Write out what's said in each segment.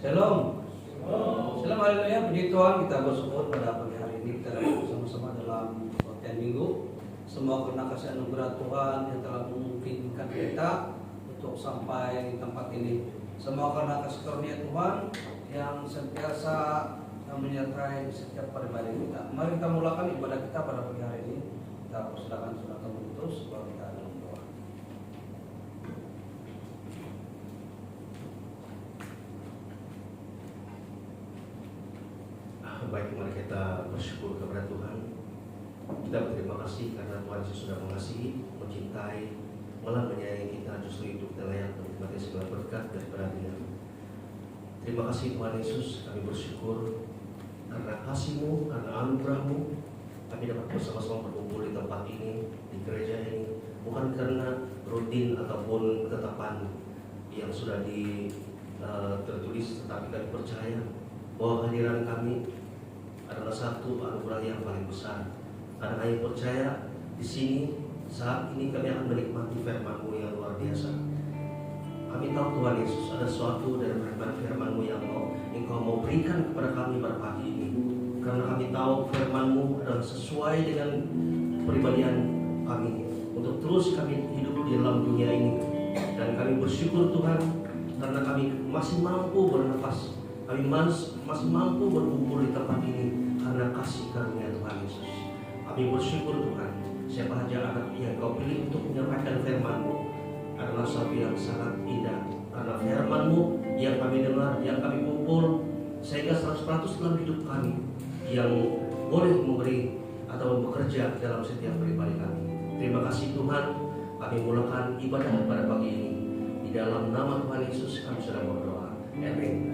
Shalom. Shalom, haleluya. Puji Tuhan, kita bersyukur pada pagi hari ini kita dapat bersama-sama dalam latihan minggu. Semua karena kasih anugerah Tuhan yang telah memungkinkan kita untuk sampai di tempat ini. Semua karena kasih karunia Tuhan yang sentiasa menyertai setiap pribadi kita. Mari kita mulakan ibadah kita pada pagi hari ini. Kita persilakan saudara terus bahwa kita dalam doa. Baik, mari kita bersyukur kepada Tuhan. Kita berterima kasih karena Tuhan Yesus sudah mengasihi, mencintai, malah menyayangi kita. Justru itu kita layak menikmati segala berkat daripada Dia. Terima kasih Tuhan Yesus, kami bersyukur karena kasih-Mu, karena anugerah-Mu, kami dapat bersama-sama berkumpul di tempat ini, di gereja ini, bukan karena rutin ataupun ketetapan yang sudah tertulis, tetapi kami percaya bahwa kehadiran kami adalah satu anugerah yang paling besar. Karena kami percaya di sini saat ini kami akan menikmati firman-Mu yang luar biasa. Kami tahu Tuhan Yesus ada sesuatu dari firman-Mu yang Engkau mau berikan kepada kami pada pagi ini. Karena kami tahu firman-Mu adalah sesuai dengan kepribadian kami untuk terus kami hidup di dalam dunia ini. Dan kami bersyukur Tuhan karena kami masih mampu bernafas. Kami masih mampu berkumpul di tempat ini karena kasih karunia Tuhan Yesus. Kami bersyukur Tuhan, siapa saja anak yang Kau pilih untuk menyampaikan firman-Mu adalah sesuatu yang sangat indah. Karena firman-Mu yang kami dengar, yang kami kumpul, sehingga 100% dalam hidup kami yang boleh memberi atau bekerja dalam setiap pribadi kami. Terima kasih Tuhan, kami mulakan ibadah pada pagi ini. Di dalam nama Tuhan Yesus kami sudah berdoa. Amin.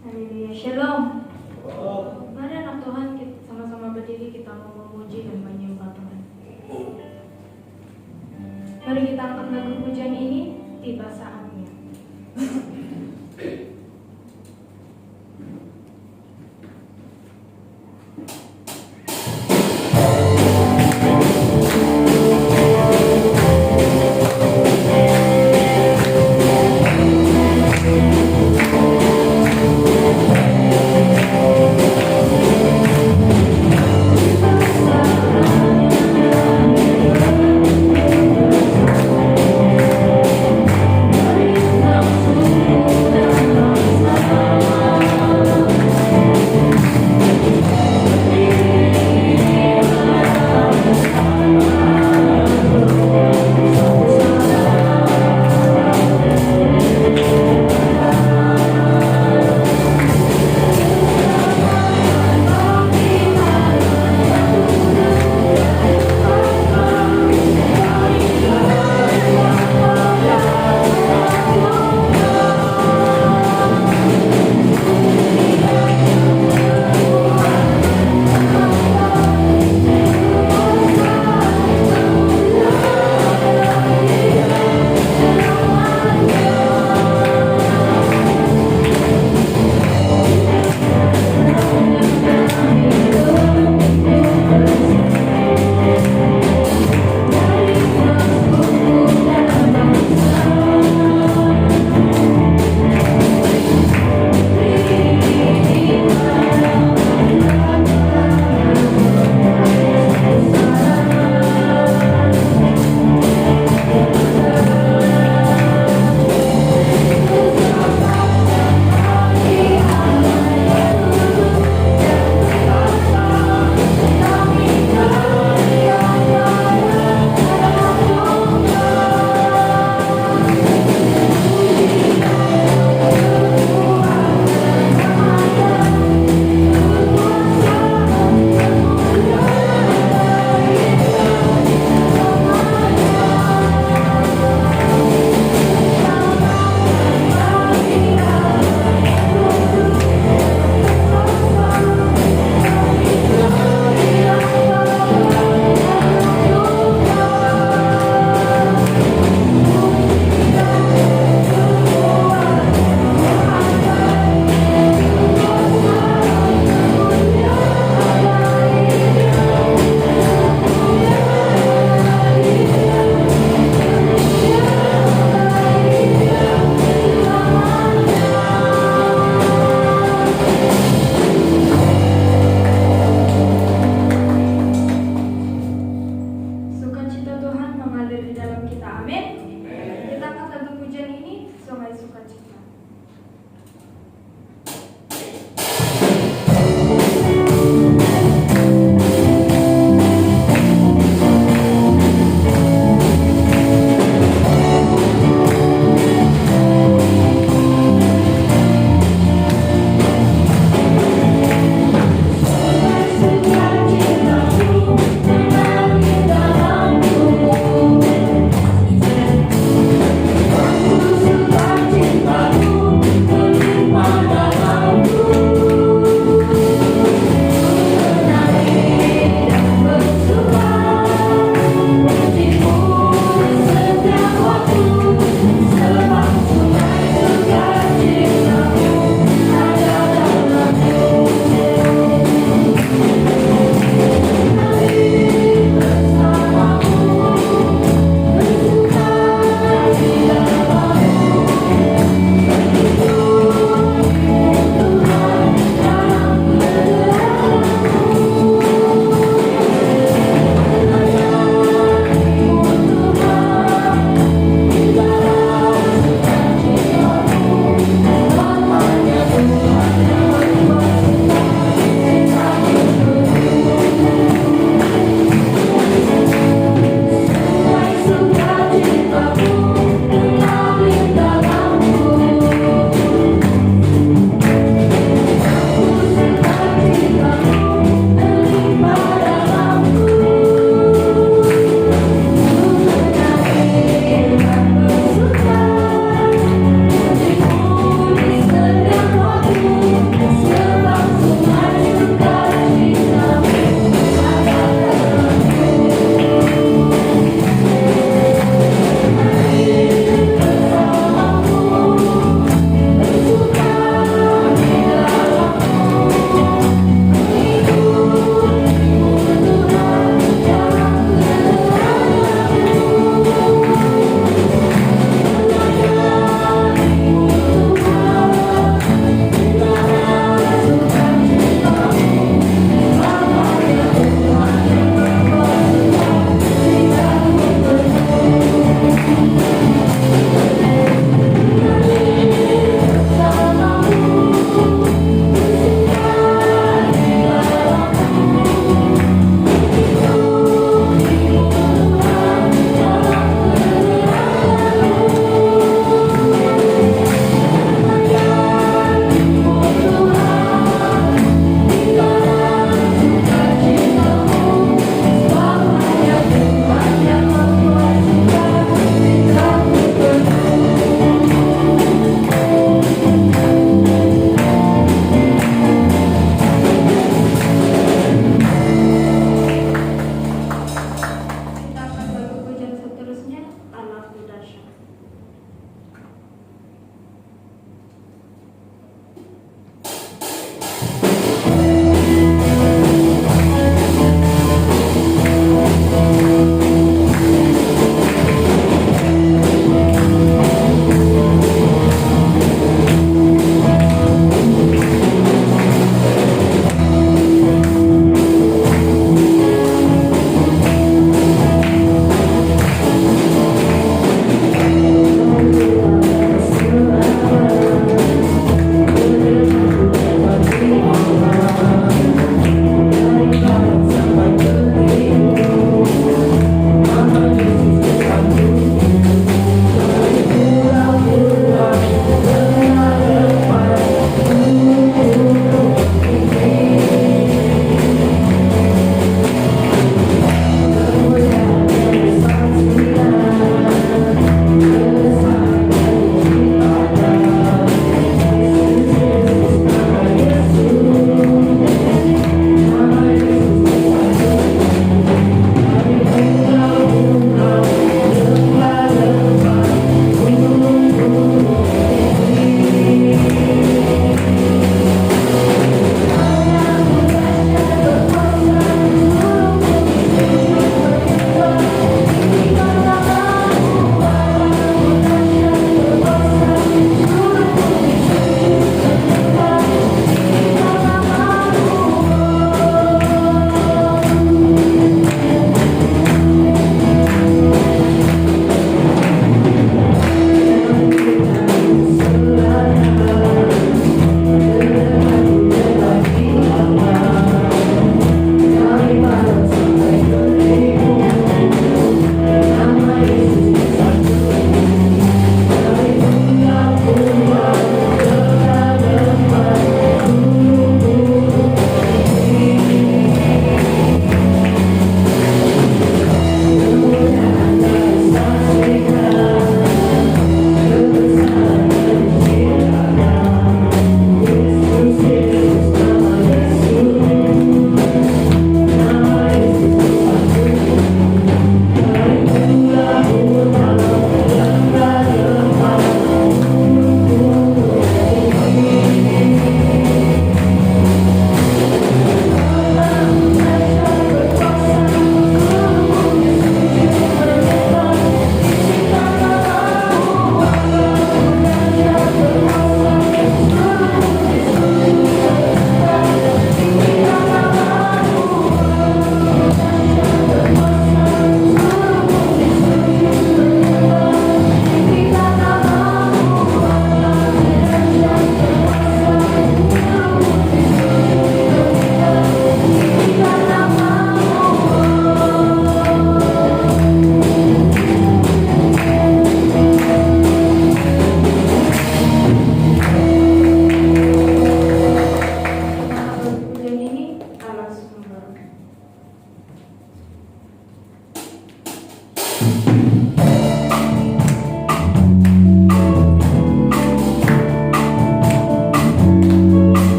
Haleluya, shalom. Mari anak Tuhan, kita sama-sama berdiri, kita mau memuji dan menyembah Tuhan. Mari kita angkat lagu pujian ini, tiba saatnya. Mari kita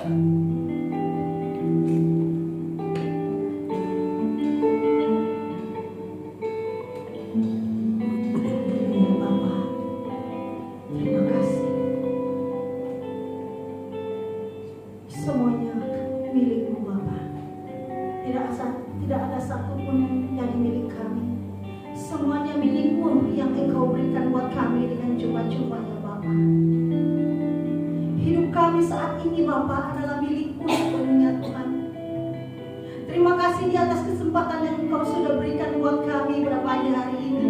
Semuanya milik-Mu Bapa. Tidak ada satupun yang jadi milik kami. Semuanya milik-Mu yang Engkau berikan buat kami dengan cuma-cuma ya Bapa. Hidup kami saat ini Bapa adalah milik-Mu sepenuhnya Tuhan. Terima kasih di atas kesempatan yang Engkau sudah berikan buat kami pada pagi hari ini.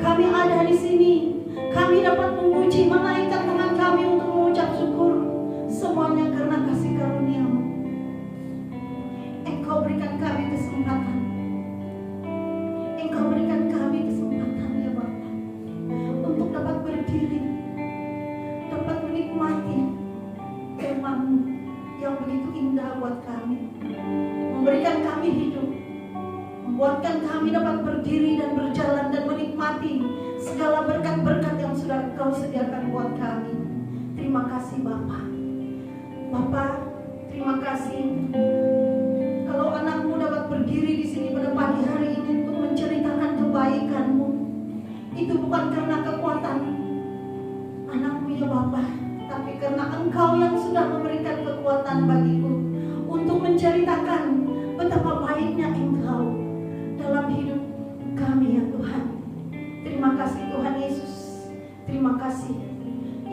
Kami ada di sini. Kami dapat memuji, menaikkan tangan kami untuk mengucap syukur. Semuanya karena kasih karunia-Mu. Engkau berikan kami kesempatan. Engkau berikan kami kesempatan ya Bapa, untuk dapat berdiri, dapat menikmati firman-Mu yang begitu indah buat kami, memberikan kami hidup, membuatkan kami dapat berdiri dan berjalan dan menikmati segala berkat-berkat yang sudah Engkau sediakan buat kami. Terima kasih Bapa. Bapa, terima kasih kalau anak-Mu dapat berdiri di sini pada pagi hari ini untuk menceritakan kebaikan-Mu. Itu bukan karena kekuatan anak-Mu ya Bapa, tapi karena Engkau yang sudah memberikan kekuatan bagiku untuk menceritakan betapa baiknya Engkau dalam hidup kami ya Tuhan. Terima kasih Tuhan Yesus. Terima kasih.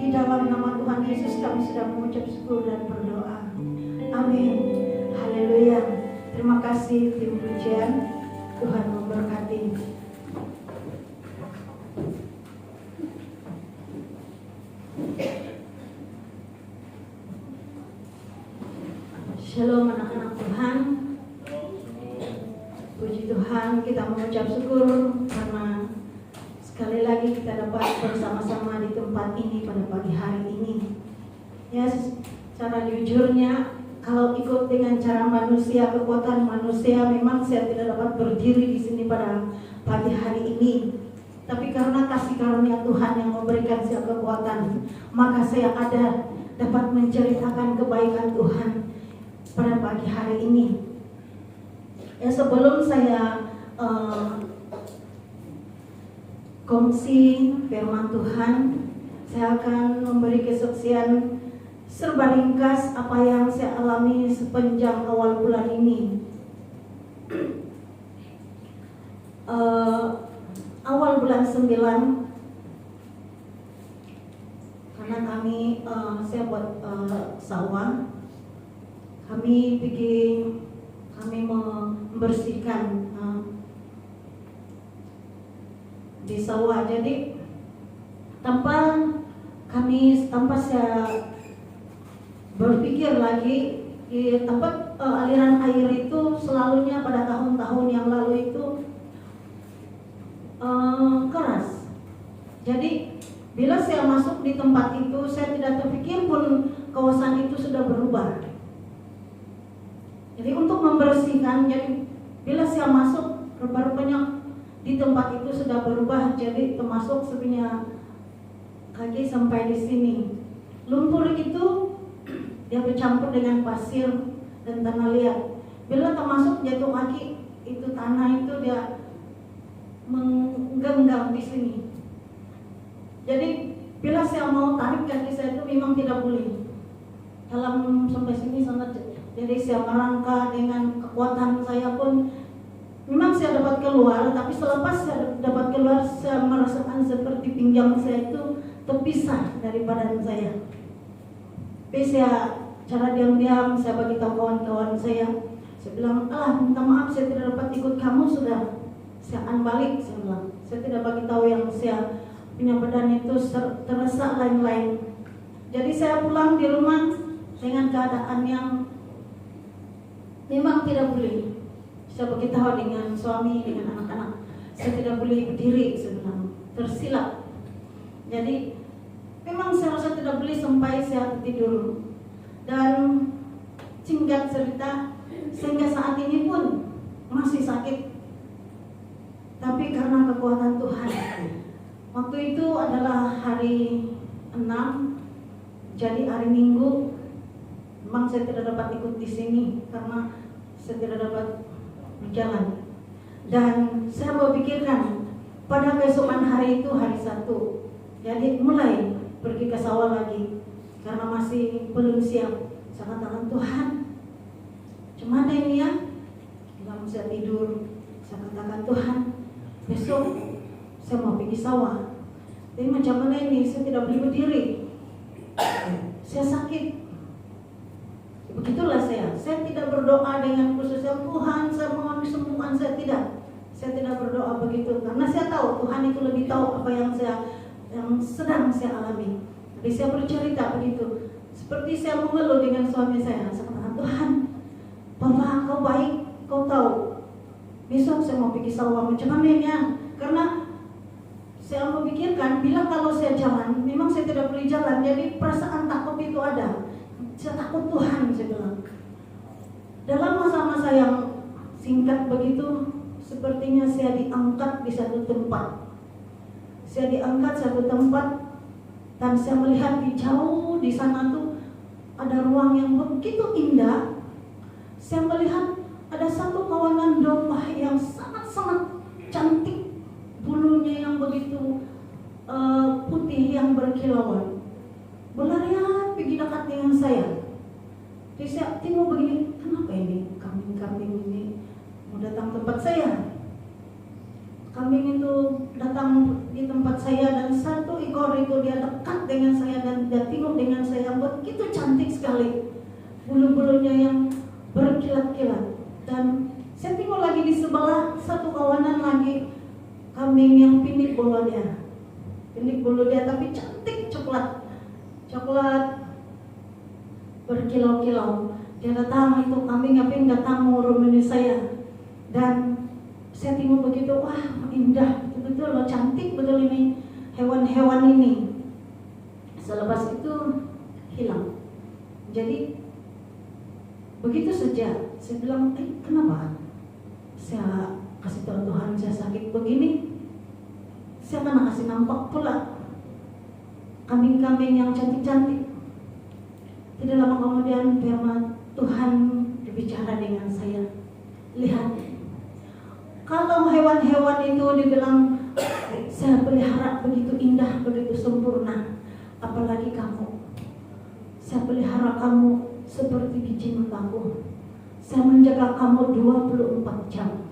Di dalam nama Tuhan Yesus kami sudah mengucap syukur dan berdoa. Amin. Haleluya. Terima kasih tim pujian. Tuhan memberkati. Shalom anak-anak Tuhan. Puji Tuhan, kita mengucap syukur karena sekali lagi kita dapat bersama-sama di tempat ini pada pagi hari ini. Ya, secara jujurnya kalau ikut dengan cara manusia, kekuatan manusia, memang saya tidak dapat berdiri di sini pada pagi hari ini. Tapi karena kasih karunia Tuhan yang memberikan saya kekuatan, maka saya ada dapat menceritakan kebaikan Tuhan pada pagi hari ini. Ya, sebelum saya kongsi firman Tuhan, saya akan memberi kesaksian serba ringkas apa yang saya alami sepanjang awal bulan ini. Awal bulan 9, karena kami saya buat sawah, kami membersihkan di sawah. Jadi tanpa saya berpikir lagi, di tempat aliran air itu selalunya pada tahun-tahun yang lalu itu keras. Jadi bila saya masuk di tempat itu, saya tidak terpikir pun kawasan itu sudah berubah. Jadi untuk membersihkan, jadi bila saya masuk, rupa-rupanya di tempat itu sudah berubah. Jadi termasuk sebenarnya kaki sampai di sini. Lumpur itu dia bercampur dengan pasir dan tanah liat. Bila termasuk jatuh kaki, itu tanah itu dia menggenggam di sini. Jadi bila saya mau tarik kaki saya itu memang tidak boleh. Dalam sampai sini sangat. Jadi saya merangkak dengan kekuatan saya pun memang saya dapat keluar, tapi selepas saya dapat keluar, saya merasakan seperti pinggang saya itu terpisah dari badan saya. Tapi saya cara diam-diam saya bagi tahu kawan-kawan saya bilang, minta maaf saya tidak dapat ikut kamu, sudah saya akan balik. Saya bilang, saya tidak bagi tahu yang saya punya badan itu terasa lain-lain. Jadi saya pulang di rumah dengan keadaan yang memang tidak boleh. Saya beritahu dengan suami, dengan anak-anak, saya tidak boleh berdiri, saya bilang, tersilap. Jadi memang saya rasa tidak boleh sampai saya tidur. Dan singkat cerita, sehingga saat ini pun masih sakit. Tapi karena kekuatan Tuhan, waktu itu adalah hari 6, jadi hari Minggu Memang saya tidak dapat ikut di sini karena saya tidak dapat berjalan. Dan saya berpikirkan pada keesokan hari itu hari Sabtu. Jadi mulai pergi ke sawah lagi karena masih belum siap. Saya katakan, Tuhan, cuma ada ini ya. Lalu saya tidur. Saya katakan, Tuhan, besok saya mau pergi sawah. Tapi macam mana ini? Saya tidak boleh berdiri. Saya sakit. Begitulah saya. Saya tidak berdoa dengan khusus Tuhan, saya mohon kesembuhan. Saya tidak berdoa begitu karena saya tahu Tuhan itu lebih tahu apa yang sedang saya alami. Jadi saya bercerita begitu. Seperti saya mengeluh dengan suami saya. Saya katakan, Tuhan, Bapak, Kau baik, Kau tahu. Besok saya mau pergi sawah macam mana? Karena saya memikirkan, bila kalau saya jalan, memang saya tidak boleh jalan. Jadi perasaan takut itu ada. Saya takut Tuhan, saya bilang. Dalam masa-masa yang singkat begitu, sepertinya saya diangkat di satu tempat. Saya diangkat satu tempat dan saya melihat di jauh di sana tuh ada ruang yang begitu indah. Saya melihat ada satu kawanan domba yang sangat-sangat cantik, bulunya yang begitu putih yang berkilauan. Berlarian pergi dekat dengan saya. Jadi saya tengok begini, kenapa ini kambing-kambing ini mau datang tempat saya? Kambing itu datang di tempat saya dan satu ekor itu dia dekat dengan saya dan dia tengok dengan saya begitu cantik sekali. Bulu-bulunya yang berkilat-kilat. Dan saya tengok lagi di sebelah satu kawanan lagi kambing yang pindik bulu dia. Pindik bulu dia tapi cantik coklat berkilau-kilau. Dia datang itu kambing datang mengurumini saya. Dan saya tengok begitu, wah indah, betul-betul loh, cantik betul ini hewan-hewan ini. Selepas itu hilang. Jadi begitu saja saya bilang, kenapa saya kasih tahu Tuhan saya sakit begini? Saya akan kasih nampak pula kambing-kambing yang cantik-cantik. Tidak lama kemudian firman Tuhan berbicara dengan saya. Lihat, kalau hewan-hewan itu dibilang saya pelihara begitu indah, begitu sempurna, apalagi kamu. Saya pelihara kamu seperti biji mataku. Saya menjaga kamu 24 jam.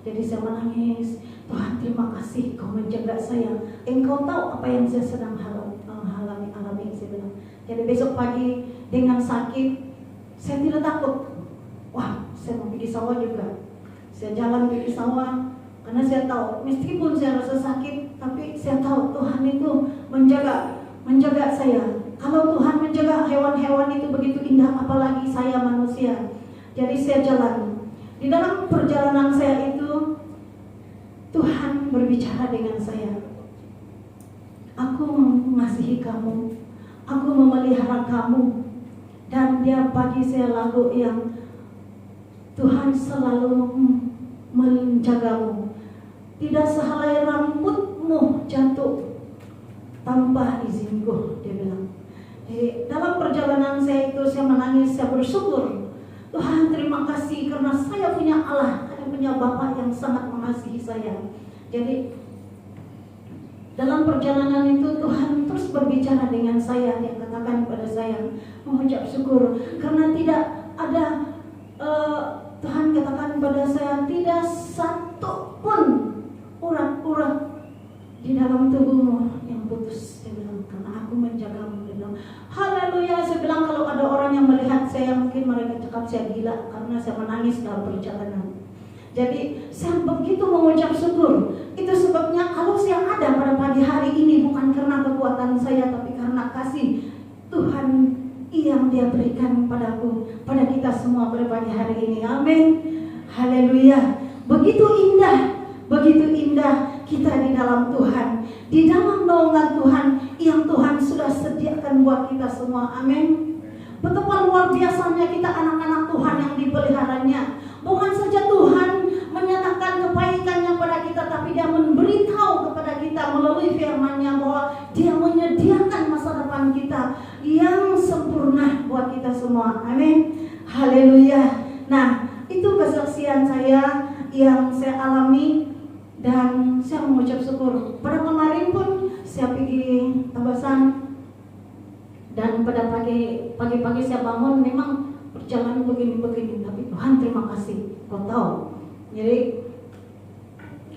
Jadi saya menangis, Tuhan terima kasih Kau menjaga saya. Engkau tahu apa yang saya sedang alami, saya bilang. Jadi besok pagi dengan sakit, saya tidak takut. Wah, saya mau pergi sawah juga. Saya jalan pergi sawah karena saya tahu meskipun saya rasa sakit, tapi saya tahu Tuhan itu menjaga saya. Kalau Tuhan menjaga hewan-hewan itu begitu indah, apalagi saya manusia. Jadi saya jalan. Di dalam perjalanan saya itu Tuhan berbicara dengan saya. Aku mengasihi kamu, aku memelihara kamu. Dan dia bagi saya lagu yang Tuhan selalu menjagamu. Tidak sehelai rambutmu jatuh tanpa izinku, dia bilang. Jadi dalam perjalanan saya itu saya menangis, saya bersyukur. Tuhan terima kasih karena saya punya Allah, saya punya Bapa yang sangat mengasihi saya. Jadi dalam perjalanan itu Tuhan terus berbicara dengan saya. Dia katakan kepada saya mengucap syukur karena tidak ada Tuhan katakan kepada saya tidak satu pun urat-urat di dalam tubuhmu yang putus. Dia bilang karena aku menjagamu. Dia bilang haleluya. Saya bilang kalau ada orang yang melihat saya mungkin mereka cakap saya gila karena saya menangis dalam perjalanan. Jadi saya begitu mengucap syukur. Itu sebabnya kalau saya ada pada pagi hari ini bukan karena kekuatan saya, tapi karena kasih Tuhan yang Dia berikan padaku, pada kita semua pada pagi hari ini. Amin. Haleluya. Begitu indah kita di dalam Tuhan, di dalam naungan Tuhan yang Tuhan sudah sediakan buat kita semua. Amin. Betapa luar biasanya kita anak-anak Tuhan yang dipeliharanya. Bukan saja Tuhan menyatakan kebaikannya pada kita, tapi Dia memberitahu kepada kita melalui firman-Nya bahwa Dia menyediakan masa depan kita yang sempurna buat kita semua. Amin. Haleluya. Nah, itu kesaksian saya yang saya alami dan saya mengucap syukur. Pada kemarin pun saya pergi Tabasan dan pada pagi-pagi saya bangun, memang perjalanan begini-begini, tapi Tuhan terima kasih, kau tahu. Jadi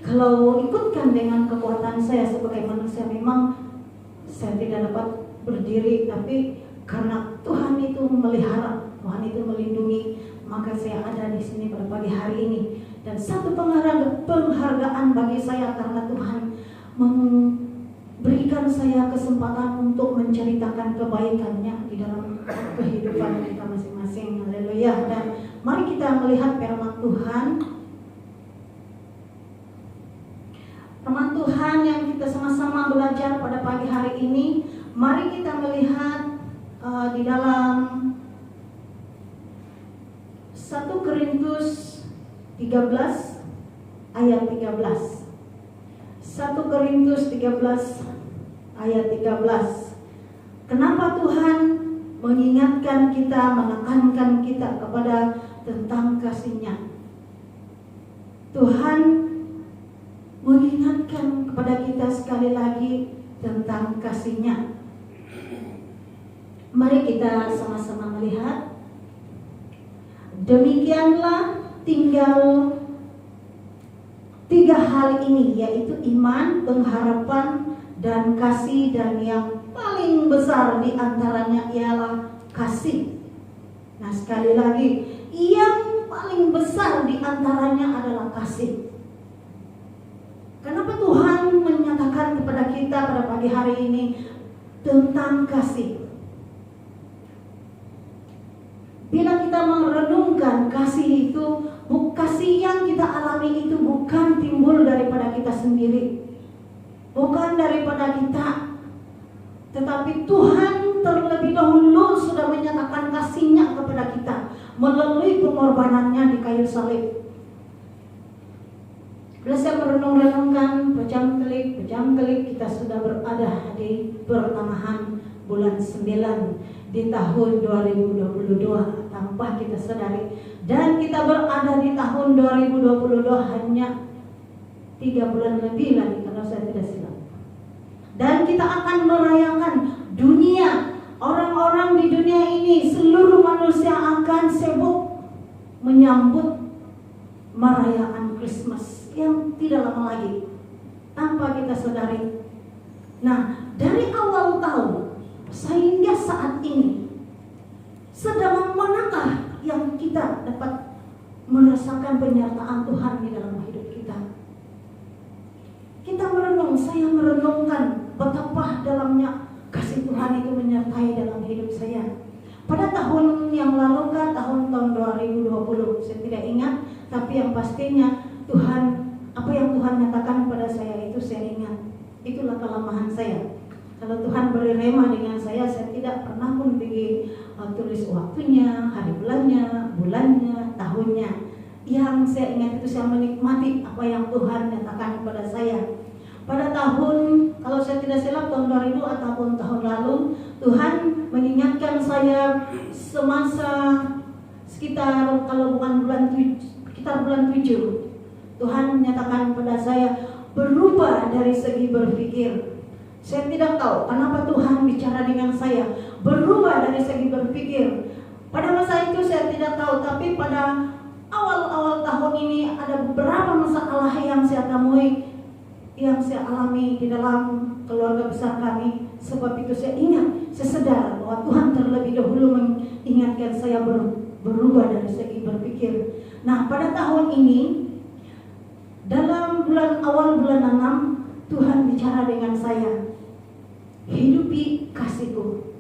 kalau ikutkan dengan kekuatan saya sebagai manusia, memang saya tidak dapat berdiri, tapi karena Tuhan itu memelihara, Tuhan itu melindungi, maka saya ada di sini pada pagi hari ini. Dan satu penghargaan bagi saya karena Tuhan memberikan saya kesempatan untuk menceritakan kebaikannya di dalam kehidupan kita masing-masing. Haleluya. Dan mari kita melihat firman Tuhan. Firman Tuhan yang kita sama-sama belajar pada pagi hari ini. Mari kita melihat di dalam 1 Korintus 13 ayat 13. 1 Korintus 13 ayat 13. Kenapa Tuhan mengingatkan kita, menekankan kita kepada tentang kasih-Nya? Tuhan mengingatkan kepada kita sekali lagi tentang kasih-Nya. Mari kita sama-sama melihat. Demikianlah tinggal 3 hal ini, yaitu iman, pengharapan, dan kasih, dan yang paling besar di antaranya ialah kasih. Nah, sekali lagi, yang paling besar di antaranya adalah kasih. Kenapa Tuhan menyatakan kepada kita pada pagi hari ini tentang kasih? Bila kita merenungkan kasih itu, kasih yang kita alami itu bukan timbul daripada kita sendiri, bukan daripada kita, tetapi Tuhan terlebih dahulu sudah menyatakan kasih-Nya kepada kita melalui pengorbanannya di kayu salib. Bila saya merenung-renungkan berjam-kelik kita sudah berada di pertengahan bulan 9 di tahun 2022 tanpa kita sadari, dan kita berada di tahun 2022 hanya 3 bulan lebih lagi kalau saya tidak silap. Dan kita akan merayakan dunia, orang-orang di dunia ini, seluruh manusia akan sibuk menyambut merayakan Christmas yang tidak lama lagi tanpa kita sadari. Nah, dari awal tahun sehingga saat ini, sedang manakah yang kita dapat merasakan penyertaan Tuhan di dalam hidup kita? Kita merenung, saya merenungkan betapa dalamnya kasih Tuhan itu menyertai dalam hidup saya. Pada tahun yang lalu kan, tahun 2020, saya tidak ingat, tapi yang pastinya Tuhan, apa yang Tuhan nyatakan kepada saya itu saya ingat. Itulah kelemahan saya. Kalau Tuhan beri rema dengan saya tidak pernah pun pergi tulis waktunya, hari bulannya, tahunnya. Yang saya ingat itu saya menikmati apa yang Tuhan nyatakan kepada saya. Pada tahun, kalau saya tidak salah tahun 2000 ataupun tahun lalu, Tuhan mengingatkan saya semasa sekitar, kalau bukan sekitar bulan 7, Tuhan menyatakan kepada saya berubah dari segi berpikir. Saya tidak tahu kenapa Tuhan bicara dengan saya berubah dari segi berpikir. Pada masa itu saya tidak tahu, tapi pada awal-awal tahun ini ada beberapa masalah yang saya temui, yang saya alami di dalam keluarga besar kami. Sebab itu saya ingat, saya sadar bahwa Tuhan terlebih dahulu mengingatkan saya berubah dari segi berpikir. Nah, pada tahun ini, dalam awal bulan 6, Tuhan bicara dengan saya, hidupi kasihku.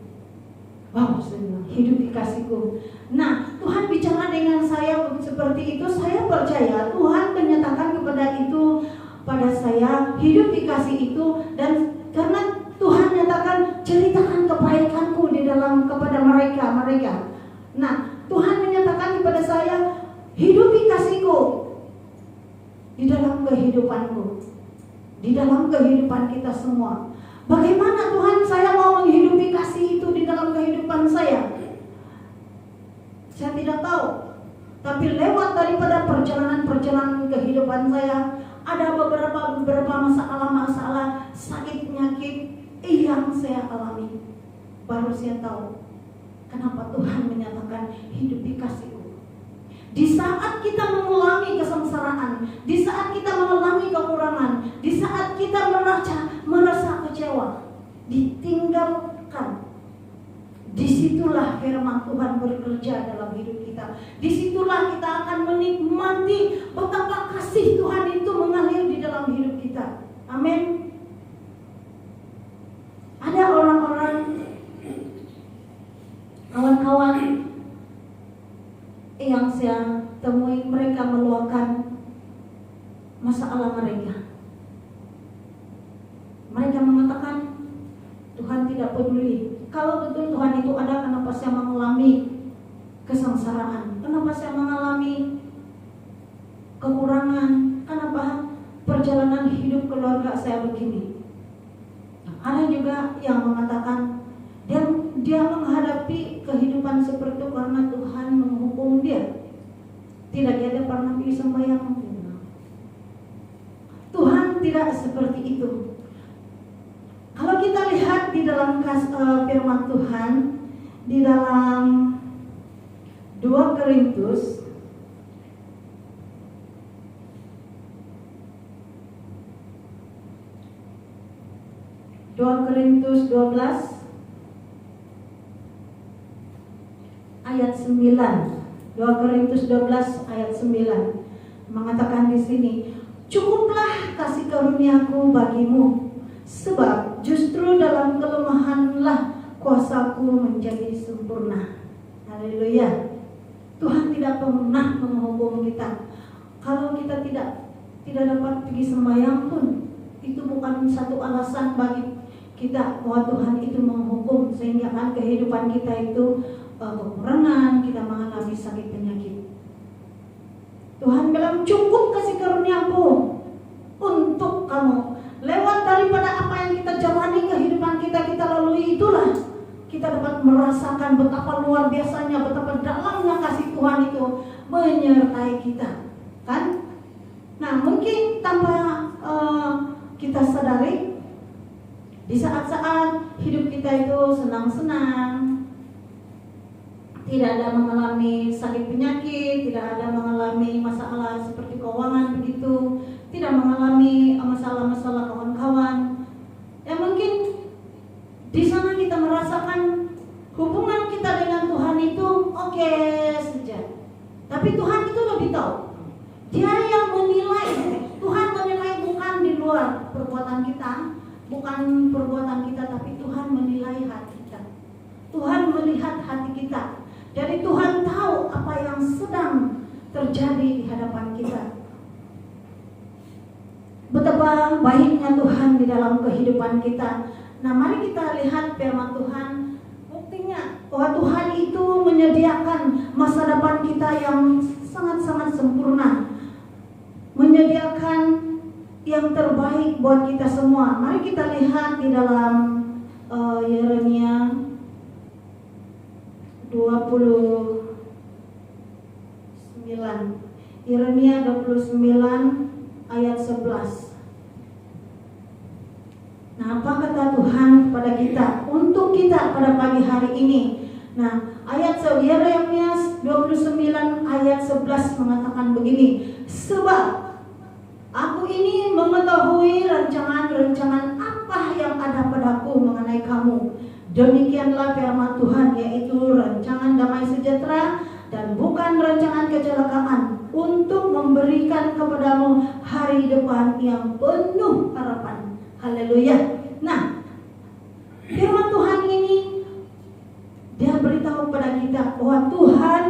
Wow, saya bilang, hidupi kasihku. Nah, Tuhan bicara dengan saya seperti itu. Saya percaya Tuhan menyatakan pada saya, hidupi kasih itu. Dan karena Tuhan nyatakan, ceritakan kebaikanku di dalam kepada mereka. Nah, Tuhan menyatakan kepada saya, hidupi kasihku di dalam kehidupanku, di dalam kehidupan kita semua. Bagaimana Tuhan saya mau menghidupi kasih itu di dalam kehidupan saya? Saya tidak tahu. Tapi lewat daripada perjalanan kehidupan saya, ada beberapa masalah sakit penyakit yang saya alami. Baru saya tahu kenapa Tuhan menyatakan hidup dikasih-Ku. Di saat kita mengalami kesengsaraan, di saat kita mengalami kekurangan, di saat kita merasa kecewa, ditinggalkan, disitulah firman Tuhan bekerja dalam hidup kita. Disitulah kita akan menikmati betapa kasih Tuhan itu mengalir di dalam hidup kita. Amin. Ada orang-orang, kawan-kawan yang saya temui, mereka meluahkan masalah mereka. Mereka mengatakan Tuhan tidak peduli. Kalau betul Tuhan itu ada, kenapa saya mengalami kesengsaraan? Kenapa saya mengalami kekurangan? Kenapa perjalanan hidup keluarga saya begini? Ada juga yang mengatakan dia menghadapi kehidupan seperti itu karena Tuhan menghukum dia. Tidak dia pernah pergi sembahyang. Tuhan tidak seperti itu. Kalau kita lihat di dalam firman Tuhan, di dalam 2 Korintus (2 Korintus 12 ayat 9). 2 Korintus 12 ayat 9 mengatakan di sini, "Cukuplah kasih karunia-Ku bagimu, sebab justru dalam kelemahanlah kuasa-Ku menjadi sempurna." Haleluya. Tuhan tidak pernah menghukum kita. Kalau kita tidak dapat pergi sembahyang pun, itu bukan satu alasan bagi kita bahwa Tuhan itu menghukum, sehingga kan kehidupan kita itu kekurangan, kita mengalami sakit penyakit. Tuhan bilang, cukup kasih karunia-Ku untuk kamu. Lewat daripada apa yang kita jalani, kehidupan kita lalui, itulah kita dapat merasakan betapa luar biasanya, betapa dalamnya kasih Tuhan itu menyertai kita, kan? Nah, mungkin tanpa kita sadari, di saat-saat hidup kita itu senang-senang, tidak ada mengalami sakit penyakit, tidak ada mengalami masalah seperti keuangan begitu, tidak mengalami masalah-masalah kawan-kawan. Ya mungkin di sana kita merasakan hubungan kita dengan Tuhan itu oke saja. Tapi Tuhan itu lebih tahu. Dia yang menilai. Tuhan menilai bukan di luar perbuatan kita, bukan perbuatan kita, tapi Tuhan menilai hati kita. Tuhan melihat hati kita. Jadi Tuhan tahu apa yang sedang terjadi di hadapan kita. Betapa baiknya Tuhan di dalam kehidupan kita. Nah, mari kita lihat firman Tuhan. Buktinya bahwa Tuhan itu menyediakan masa depan kita yang sangat-sangat sempurna. Menyediakan yang terbaik buat kita semua. Mari kita lihat di dalam Yeremia 29. Yeremia 29 ayat 11. Nah, apa kata Tuhan kepada kita, untuk kita pada pagi hari ini? Nah, ayat Yeremia 29 ayat 11 mengatakan begini, "Sebab Aku ini mengetahui rancangan-rancangan apa yang ada padaku mengenai kamu. Demikianlah firman Tuhan, yaitu rancangan damai sejahtera dan bukan rancangan kecelakaan, untuk memberikan kepadamu hari depan yang penuh harapan." Haleluya. Nah, firman Tuhan ini dia beritahu kepada kita bahwa Tuhan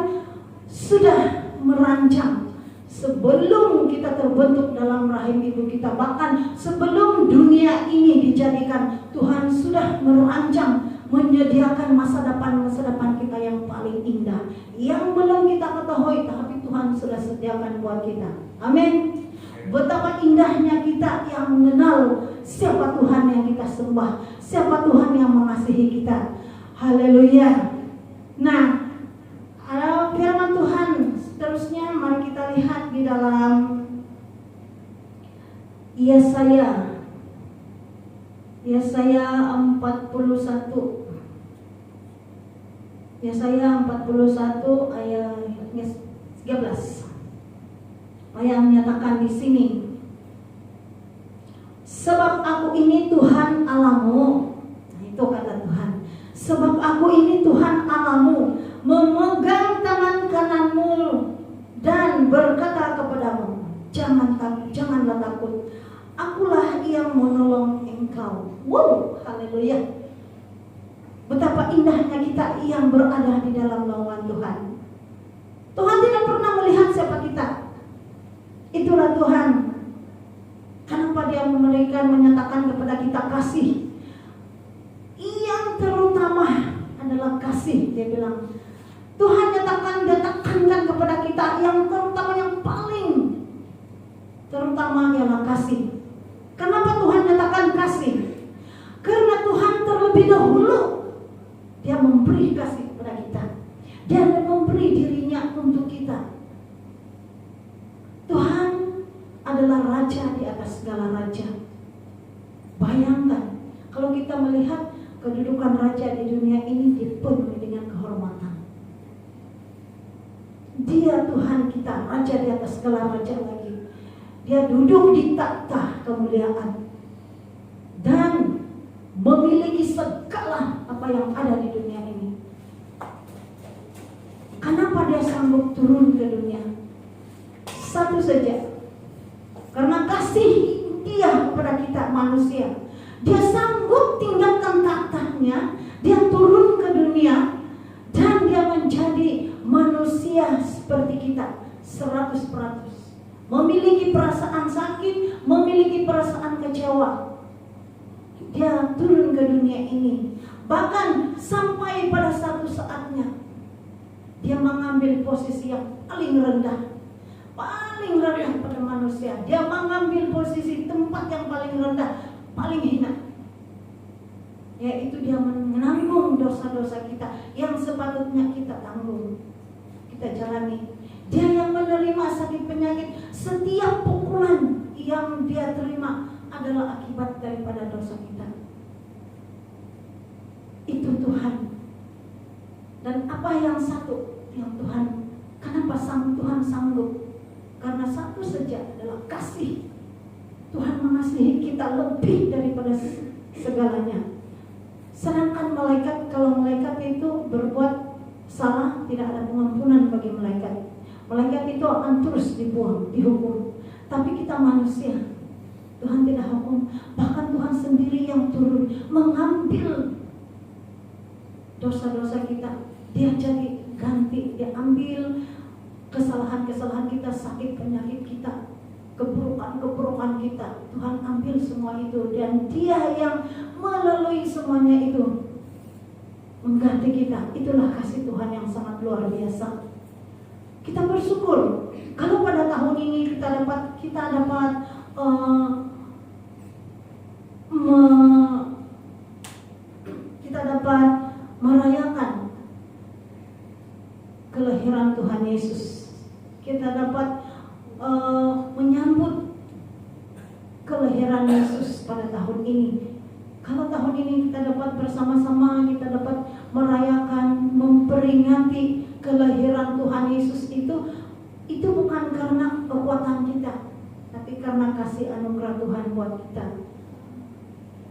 sudah merancang sebelum kita terbentuk dalam rahim ibu kita, bahkan sebelum dunia ini dijadikan. Tuhan sudah merancang, menyediakan masa depan kita yang paling indah, yang belum kita ketahui, tapi Tuhan sudah sediakan buat kita. Amin. Betapa indahnya kita yang mengenal siapa Tuhan yang kita sembah, siapa Tuhan yang mengasihi kita. Haleluya. Nah, di dalam Yesaya 41. Yesaya 41 ayat 13. Yang menyatakan di sini, sebab aku ini Tuhan Allahmu. Nah, itu kata Tuhan. Sebab aku ini Tuhan Allahmu, memegang tangan kananmu dan berkata kepadamu, janganlah takut. Akulah yang menolong engkau. Wow, haleluya. Betapa indahnya kita yang berada di dalam naungan Tuhan. Tuhan tidak pernah melihat siapa kita. Itulah Tuhan. Kenapa Dia menyatakan kepada kita kasih? Yang terutama adalah kasih. Dia bilang, Tuhan nyatakan, Dia tekankan kepada kita yang terutama, yang paling terutama ialah kasih. Kenapa Tuhan nyatakan kasih? Karena Tuhan terlebih dahulu Dia memberi kasih kepada kita. Dia memberi dirinya untuk kita. Tuhan adalah raja di atas segala raja. Bayangkan kalau kita melihat kedudukan raja di dunia ini dipenuhi dengan kehormatan. Dia Tuhan kita, raja di atas segala raja lagi. Dia duduk di takhta kemuliaan dan memiliki segala apa yang ada di dunia ini. Kenapa Dia sanggup turun ke dunia? Satu saja, karena kasih Dia kepada kita manusia. Dia sanggup tinggalkan tahtanya, Dia turun ke dunia, dan Dia menjadi manusia seperti kita 100%. Memiliki perasaan sakit, memiliki perasaan kecewa. Dia turun ke dunia ini. Bahkan sampai pada satu saatnya Dia mengambil posisi yang paling rendah pada manusia. Dia mengambil posisi tempat yang paling rendah, paling hina, yaitu Dia menanggung dosa-dosa kita yang sepatutnya kita tanggung, kita jalani. Dia yang menerima sakit penyakit. Setiap pukulan yang Dia terima adalah akibat daripada dosa kita. Itu Tuhan. Dan apa yang satu yang Tuhan, kenapa Tuhan sanggup? Karena satu saja adalah kasih. Tuhan mengasihi kita lebih daripada segalanya. Sedangkan malaikat, kalau malaikat itu berbuat salah, tidak ada pengampunan bagi malaikat. Malaikat itu akan terus dibuang, dihukum. Tapi kita manusia, Tuhan tidak hukum. Bahkan Tuhan sendiri yang turun mengambil dosa-dosa kita. Dia jadi ganti, Dia ambil kesalahan-kesalahan kita, sakit penyakit kita, keburukan-keburukan kita. Tuhan ambil semua itu, dan Dia yang melalui semuanya itu mengganti kita. Itulah kasih Tuhan yang sangat luar biasa. Kita bersyukur kalau pada tahun ini kita dapat merayakan kelahiran Tuhan Yesus. Kita dapat menyambut kelahiran Yesus pada tahun ini. Kalau tahun ini kita dapat bersama-sama, kita dapat merayakan, memperingati kelahiran Tuhan Yesus, itu bukan karena kekuatan kita, tapi karena kasih anugerah Tuhan buat kita.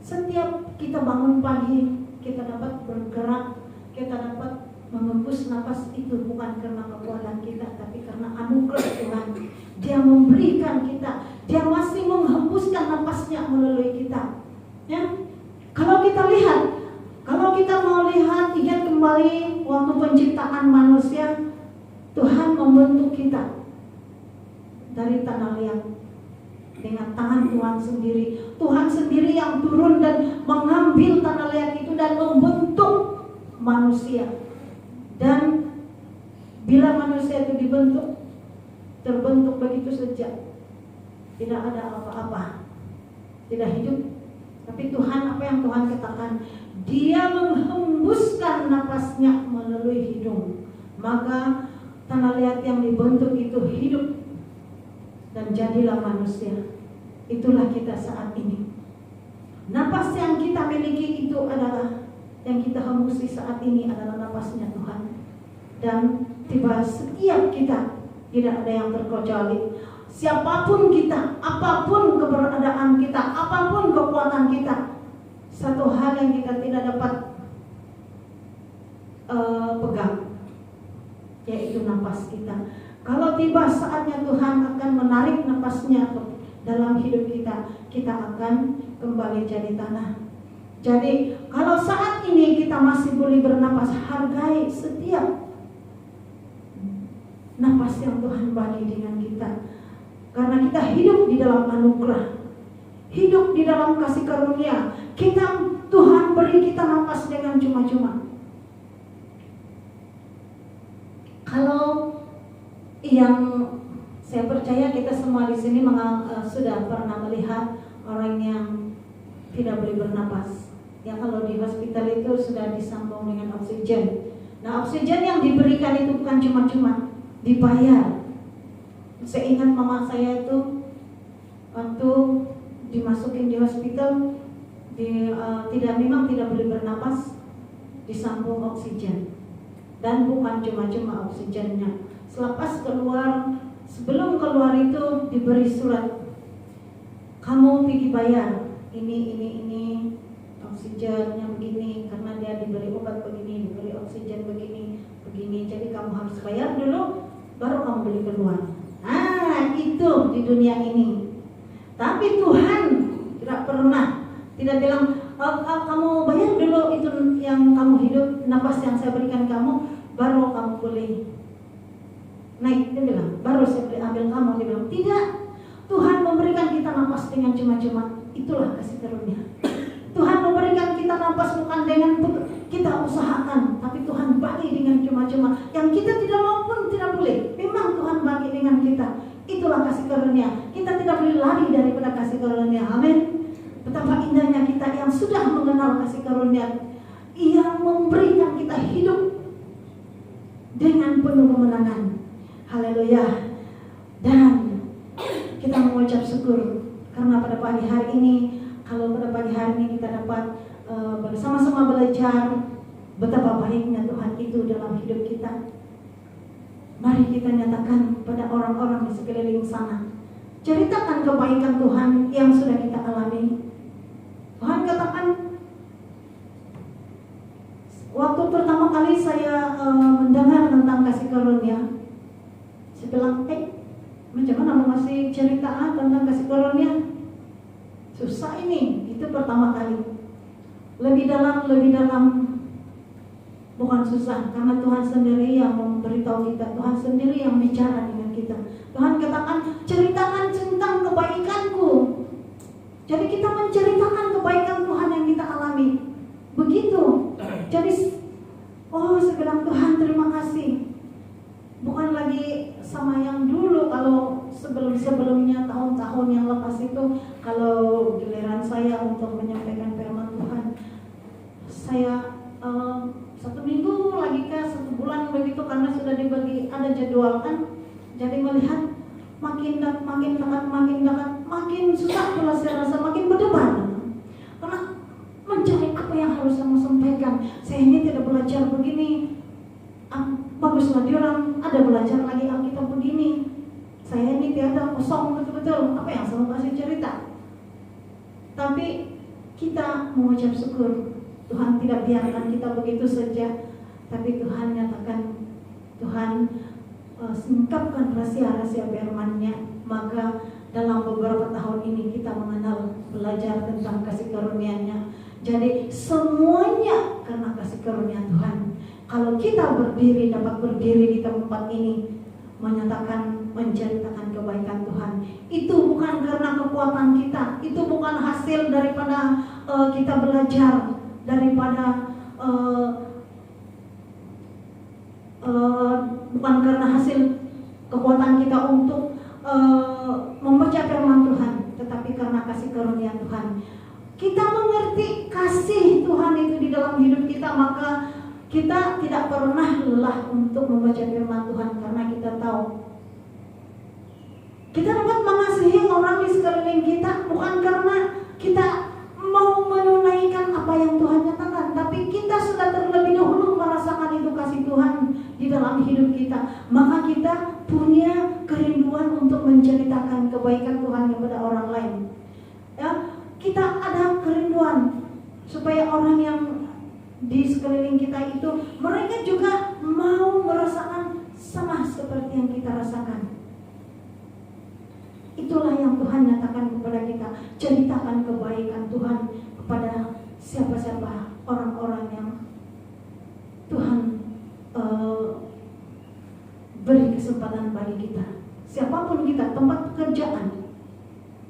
Setiap kita bangun pagi, kita dapat bergerak, kita dapat mengembus nafas, itu bukan karena kekuatan kita, tapi karena anugerah Tuhan. Dia memberikan kita, Dia masih menghembuskan nafasnya melalui kita. Ya, kalau kita mau lihat, ingat kembali waktu penciptaan manusia, Tuhan membentuk kita dari tanah liat dengan tangan Tuhan sendiri. Tuhan sendiri yang turun dan mengambil tanah liat itu dan membentuk manusia. Dan bila manusia itu terbentuk begitu saja, tidak ada apa-apa, tidak hidup. Tapi Tuhan, apa yang Tuhan katakan, Dia menghembuskan napasnya melalui hidung, maka tanah liat yang dibentuk itu hidup. dan jadilah manusia. Itulah kita saat ini. Napas yang kita miliki itu adalah, yang kita hembusi saat ini adalah napasnya Tuhan. Dan tiba setiap kita, tidak ada yang terkecuali. Siapapun kita, apapun keberadaan kita, apapun kekuatan kita, satu hal yang kita tidak dapat pegang, yaitu napas kita. Kalau tiba saatnya Tuhan akan menarik napasnya dalam hidup kita, kita akan kembali jadi tanah. Jadi kalau saat ini kita masih boleh bernapas, hargai setiap napas yang Tuhan bagi dengan kita. Karena kita hidup di dalam anugerah, hidup di dalam kasih karunia. Tuhan beri kita napas dengan cuma-cuma. Kalau yang saya percaya kita semua di sini sudah pernah melihat orang yang tidak boleh bernapas. Ya, kalau di hospital itu sudah disambung dengan oksigen. Nah, oksigen yang diberikan itu bukan cuma-cuma, dibayar. Saya ingat mama saya itu waktu dimasukin di hospital, memang tidak boleh bernapas, disambung oksigen. Dan bukan cuma-cuma oksigennya. Selepas keluar, sebelum keluar itu diberi surat, kamu pergi bayar ini oksigennya begini, karena dia diberi obat begini, diberi oksigen begini. Jadi kamu harus bayar dulu, baru kamu boleh keluar. Itu di dunia ini. Tapi Tuhan tidak bilang kamu bayar dulu itu yang kamu hidup, napas yang saya berikan kamu, baru kamu boleh naik. Dia bilang baru saya boleh ambil kamu. Dia bilang tidak. Tuhan memberikan kita napas dengan cuma-cuma. Itulah kasih karunia. Tuhan memberikan kita napas bukan dengan kita usahakan, tapi Tuhan bagi dengan cuma-cuma. Yang kita tidak mau pun tidak boleh. Memang Tuhan bagi dengan kita. Itulah kasih karunia. Kita tidak boleh lari daripada kasih karunia. Amin. Betapa indahnya kita yang sudah mengenal kasih karunia, yang memberikan kita hidup dengan penuh kemenangan. Haleluya. Dan kita mengucap syukur karena pada pagi hari ini, kalau pada pagi hari ini kita dapat bersama-sama belajar betapa baiknya Tuhan itu dalam hidup kita. Mari kita nyatakan pada orang-orang di sekeliling sana, ceritakan kebaikan Tuhan yang sudah kita alami. Tuhan katakan, waktu pertama kali saya mendengar tentang kasih karunia, saya bilang, macam mana mau ngasih cerita tentang kasih karunia? Susah ini. Itu pertama kali. Lebih dalam, bukan susah, karena Tuhan sendiri yang memberitahu kita, Tuhan sendiri yang bicara dengan kita. Tuhan katakan, ceritakan tentang kebaikanku. Jadi kita menceritakan kebaikan Tuhan yang kita alami. Begitu. Jadi, saya bilang, Tuhan terima kasih. Bukan lagi sama yang dulu, kalau sebelumnya tahun-tahun yang lepas itu, kalau giliran saya untuk menyampaikan firman Tuhan, saya 1 minggu lagi ke 1 bulan begitu, karena sudah dibagi ada jadwal kan. Jadi melihat makin dekat, makin susah pula saya rasa, makin berdebar. Karena mencari apa yang harus saya sampaikan. Saya ini tidak belajar begini. Baguslah diorang ada belajar lagi Alkitab begini. Saya ini tiada kosong betul-betul. Apa yang saya mau kasih cerita? Tapi kita mengucap syukur. Tuhan tidak biarkan kita begitu saja, tapi Tuhan nyatakan, Tuhan singkapkan rahasia-rahasia firman-Nya. Maka dalam beberapa tahun ini kita mengenal, belajar tentang kasih karunia-Nya. Jadi semuanya karena kasih karunia Tuhan. Kalau kita dapat berdiri di tempat ini, menceritakan kebaikan Tuhan, itu bukan karena kekuatan kita, itu bukan hasil daripada kita belajar, daripada bukan karena hasil kekuatan kita untuk membaca firman Tuhan, tetapi karena kasih karunia Tuhan. Kita mengerti kasih Tuhan itu di dalam hidup kita, maka kita tidak pernah lelah untuk membaca firman Tuhan, karena kita tahu kita dapat memberkati orang di sekeliling kita bukan karena kita mau menunaikan apa yang Tuhan nyatakan, tapi kita sudah terlebih dahulu merasakan itu kasih Tuhan di dalam hidup kita. Maka kita punya kerinduan untuk menceritakan kebaikan Tuhan kepada orang lain. Ya, kita ada kerinduan supaya orang yang di sekeliling kita itu mereka juga mau merasakan sama seperti yang kita rasakan. Itulah yang Tuhan nyatakan kepada kita. Ceritakan kebaikan Tuhan kepada siapa-siapa orang-orang yang Tuhan beri kesempatan bagi kita. Siapapun kita, tempat pekerjaan,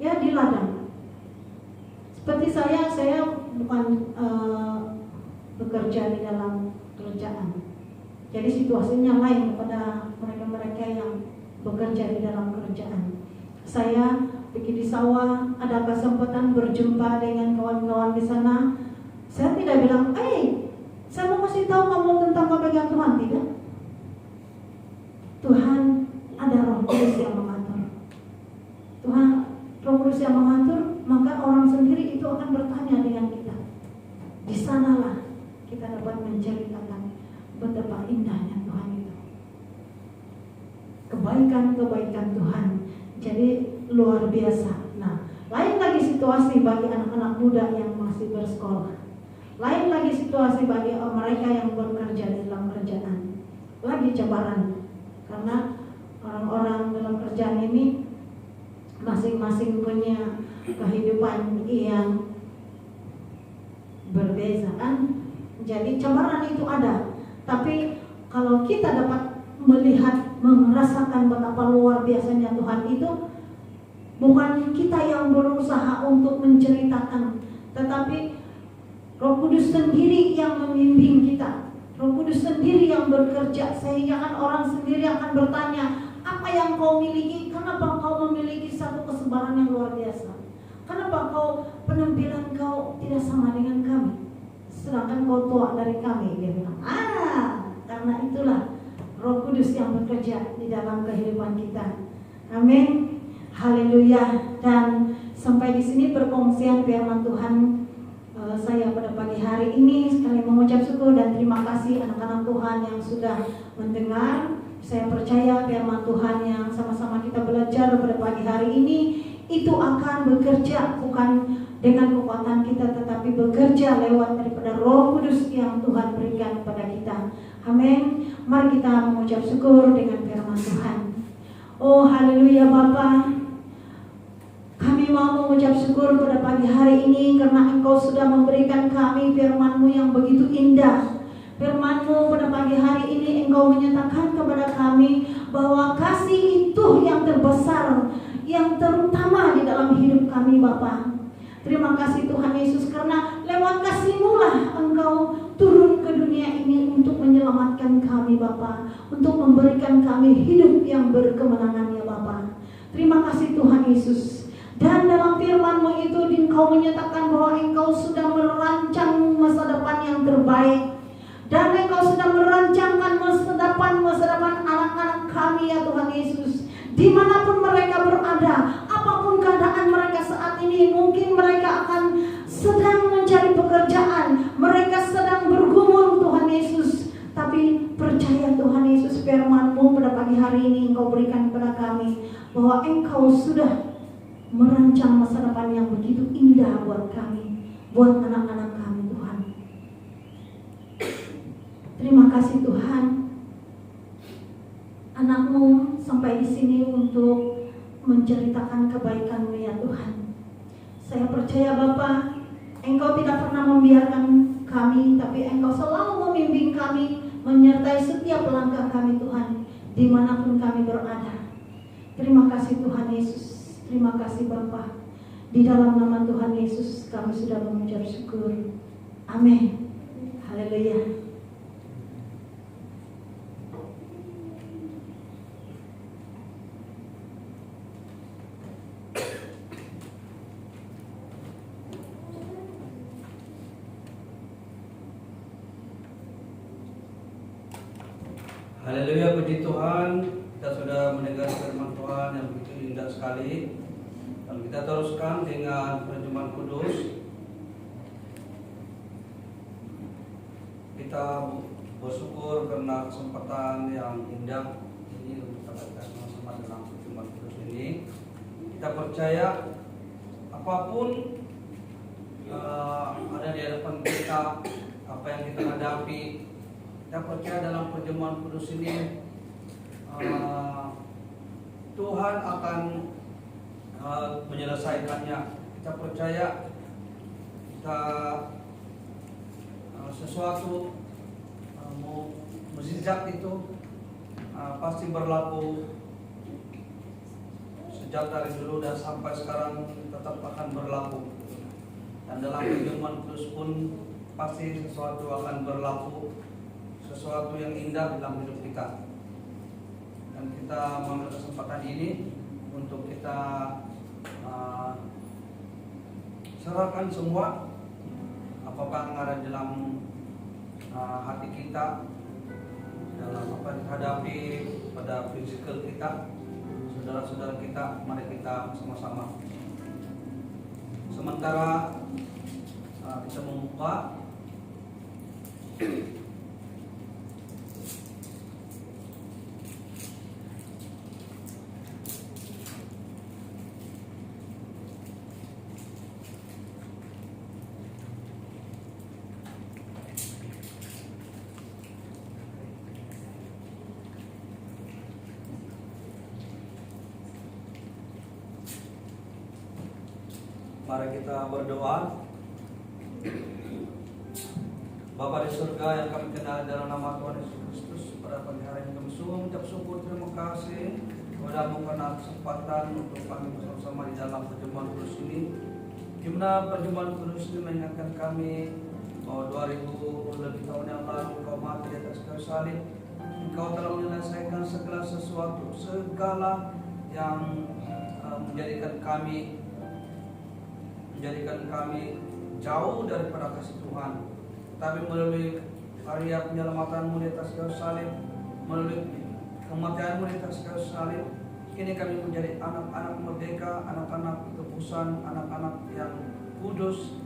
ya di ladang. Seperti saya bukan bekerja di dalam kerajaan. Jadi situasinya lain kepada mereka-mereka yang bekerja di dalam kerajaan. Saya pergi di sawah, ada kesempatan berjumpa dengan kawan-kawan di sana. Saya tidak bilang, saya mau kasih tahu kamu tentang kebaikan Tuhan, tidak. Tuhan ada Roh Kudus yang mengatur. Tuhan Roh Kudus yang mengatur, maka orang sendiri itu akan bertanya dengan kita. Di sanalah kita dapat menceritakan betapa indahnya Tuhan itu. Kebaikan-kebaikan Tuhan. Jadi luar biasa. Nah, lain lagi situasi bagi anak-anak muda yang masih bersekolah. Lain lagi situasi bagi mereka yang bekerja di dalam kerjaan. Lagi cabaran. Karena orang-orang dalam kerjaan ini masing-masing punya kehidupan yang berbeda kan. Jadi cabaran itu ada. Tapi kalau kita dapat melihat, merasakan betapa luar biasanya Tuhan itu, bukan kita yang berusaha untuk menceritakan, tetapi Roh Kudus sendiri yang membimbing kita. Roh Kudus sendiri yang bekerja, sehingga kan orang sendiri akan bertanya, apa yang kau miliki? Kenapa kau memiliki satu kesebaran yang luar biasa? Kenapa kau penampilan kau tidak sama dengan kami? Sedangkan kau tua dari kami, dia bilang. Karena itulah Roh Kudus yang bekerja di dalam kehidupan kita. Amin. Haleluya. Dan sampai di sini perkongsian firman Tuhan saya pada pagi hari ini. Sekali mengucap syukur dan terima kasih anak-anak Tuhan yang sudah mendengar. Saya percaya firman Tuhan yang sama-sama kita belajar pada pagi hari ini itu akan bekerja bukan dengan kekuatan kita, tetapi bekerja lewat daripada Roh Kudus yang Tuhan berikan kepada kita. Amin. Mari kita mengucap syukur dengan firman Tuhan. Oh haleluya Bapa, kami mau mengucap syukur pada pagi hari ini karena Engkau sudah memberikan kami firman-Mu yang begitu indah. Firman-Mu pada pagi hari ini Engkau menyatakan kepada kami bahwa kasih itu yang terbesar, yang terutama di dalam hidup kami Bapa. Terima kasih Tuhan Yesus, karena lewat kasih-Mu lah Engkau turun ke dunia ini untuk menyelamatkan kami Bapa, untuk memberikan kami hidup yang berkemenangan ya Bapa. Terima kasih Tuhan Yesus. Dan dalam firman-Mu itu Engkau menyatakan bahwa Engkau sudah merancang masa depan yang terbaik, dan Engkau sudah merancangkan masa depan anak-anak kami ya Tuhan Yesus. Dimanapun mereka berada, apapun keadaan mereka saat ini, mungkin mereka akan sedang mencari pekerjaan, mereka sedang bergumul Tuhan Yesus. Tapi percaya Tuhan Yesus, firman-Mu pada pagi hari ini Engkau berikan kepada kami bahwa Engkau sudah merancang masa depan yang begitu indah buat kami, buat anak-anak kami Tuhan. Terima kasih Tuhan. Anak-Mu sampai di sini untuk menceritakan kebaikan-Mu ya Tuhan. Saya percaya Bapa, Engkau tidak pernah membiarkan kami, tapi Engkau selalu membimbing kami, menyertai setiap langkah kami Tuhan, dimanapun kami berada. Terima kasih Tuhan Yesus. Terima kasih Bapa. Di dalam nama Tuhan Yesus kami sudah mengucap syukur. Amin. Haleluya. Haleluya, puji Tuhan. Kita sudah mendengar firman Tuhan yang begitu indah sekali. Dan kita teruskan dengan perjumpaan kudus. Kita bersyukur karena kesempatan yang indah ini untuk kita sama-sama dalam perjumpaan kudus ini. Kita percaya apapun ada di hadapan kita, apa yang kita hadapi, kita percaya dalam perjumpaan kudus ini Tuhan akan menyelesaikannya. Kita percaya kita sesuatu mukjizat itu pasti berlaku sejak dari dulu dan sampai sekarang tetap akan berlaku. Dan dalam perjumpaan kudus pun pasti sesuatu akan berlaku, sesuatu yang indah dalam hidup kita. Dan kita mengambil kesempatan ini untuk kita serahkan semua apa yang ada dalam hati kita, dalam apa yang dihadapi pada fisikal kita, saudara-saudara kita. Mari kita sama-sama. Sementara kita membuka mari kita berdoa. Bapa di surga yang kami kenal dalam nama Tuhan Yesus Kristus, pada pagi hari ini kami sungguh mengucap syukur, terima kasih kepadamu karena kesempatan untuk kami bersama-sama di dalam perjumpaan kudus ini, di mana perjumpaan kudus ini mengingatkan kami bahwa 2000 lebih tahun yang lalu Engkau mati di atas kayu salib. Engkau telah menyelesaikan segala sesuatu, segala yang menjadikan kami jauh daripada kasih Tuhan. Tapi melalui karya penyelamatan-Mu di atas kayu salib, melalui kematian-Mu di atas kayu salib, kini kami menjadi anak-anak merdeka, anak-anak tebusan, anak-anak yang kudus